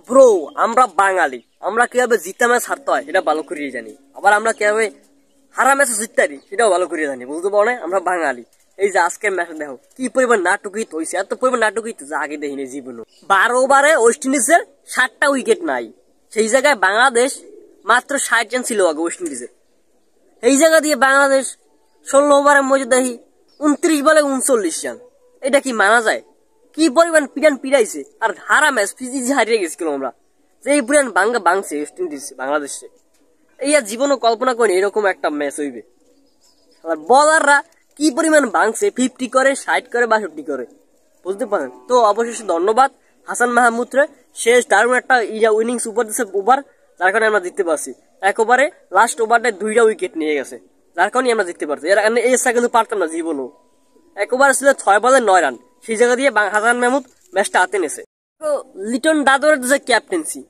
Bro, আমরা বাঙালি, আমরা কিভাবে জিতা ম্যাচ হারতে হয় সেটা ভালো করে জানি। আবার আমরা কিভাবে হারা ম্যাচ জিততে পারি সেটাও ভালো করে জানি, বুঝতে পারো না? আমরা বাঙালি। এই যে আজকের ম্যাচ দেখো কি পরিমাণ নাটকিত হয়েছে, এত পরিমাণ নাটকিত যা আগে দেখিনি জীবনে। 12 ওভারে ওয়েস্ট ইন্ডিজের 7টা উইকেট নাই, সেই জায়গায় বাংলাদেশ মাত্র 60 রান ছিল আগে ওয়েস্ট ইন্ডিজের। এই জায়গা দিয়ে বাংলাদেশ 16 ওভারের মধ্যে দেখি 29 বলে 39 রান। এটা কি মানা যায়? কি পরিমাণ পিটান পিটাইছে, আর হারা ম্যাচ ফিজি হারিয়ে গেছিল আমরা। যে এই পরিমাণ বাংছে ওয়েস্ট ইন্ডিজ বাংলাদেশে, এই আর জীবনও কল্পনা করি এরকম একটা ম্যাচ হইবে। আর বলাররা কি পরিমাণ ভাঙছে, 50 করে, 60 করে, 62 করে, বুঝতে পারেন? তো অবশেষে ধন্যবাদ হাসান মাহমুদরে, শেষ দারুণ একটা উইনিংস উপর দিচ্ছে ওভার, যার কারণে আমরা জিততে পারছি। এক ওভারে লাস্ট ওভারটায় 2টা উইকেট নিয়ে গেছে, যার কারণে আমরা জিততে পারছি। এর কারণে এই কিন্তু পারতাম না জীবনও। এক ওভারে ছিল 6 বলে 9 রান, সেই জায়গা দিয়ে হাসান মাহমুদ ম্যাচটা হাতে নেছে। তো লিটন দাদরের যে ক্যাপ্টেন্সি,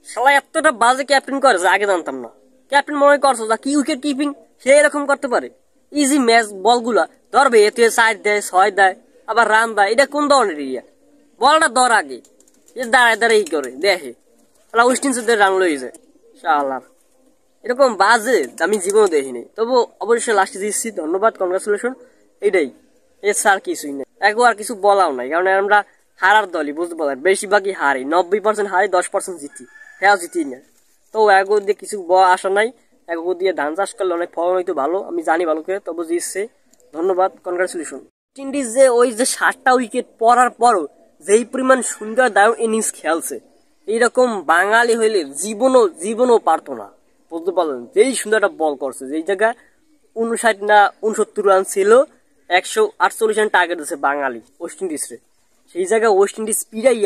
শালা এতটা বাজে ক্যাপ্টেন করে যে আগে জানতাম না। ক্যাপ্টেন মনে করছো যা কি উইকেট কিপিং, সে এরকম করতে পারে? ইজি ম্যাচ বলগুলা ধরবে, এতে 4 দেয়, 6 দেয়, আবার রান দেয়। এটা কোন ধরনের ইয়া? বলটা ধর আগে, দাঁড়ায় দাঁড়ায় ই করে দেখে ওয়েস্ট ইন্ডিজের রান লয়ে যায়। শালার এরকম বাজে আমি জীবনে দেখিনি। তবু অবশ্যই লাস্টে দিচ্ছি, ধন্যবাদ, কনগ্রাচুলেশন। এটাই, এর স্যার কিছুই নেই, আর কিছু বলাও নাই, কারণ আমরা হারার দলই, বুঝতে পারলেন? বেশিরভাগই হারি, 90% হারি, 10% জিতি, হ্যাঁ জিতি না। তো এগো দিয়ে কিছু আসা নাই, এগো দিয়ে ধান চাষ করলে অনেক ফলন হইতো ভালো, আমি জানি ভালো করে। তবু জিতছে, ধন্যবাদ, কনগ্রাচুলেশন। ওয়েস্ট ইন্ডিজ যে ওই যে 7টা উইকেট পড়ার পরও যেই পরিমাণ সুন্দর দারুণ ইনিংস খেলছে, এইরকম বাঙালি হইলে জীবনও পারতো না, বুঝতে পারলেন? যেই সুন্দর একটা বল করছে, যেই জায়গায় 59 না 69 রান ছিল, 148 রান টার্গেট দিচ্ছে বাঙালি ওয়েস্ট ইন্ডিজে, সেই জায়গায় ওয়েস্ট ইন্ডিজ পিড়াই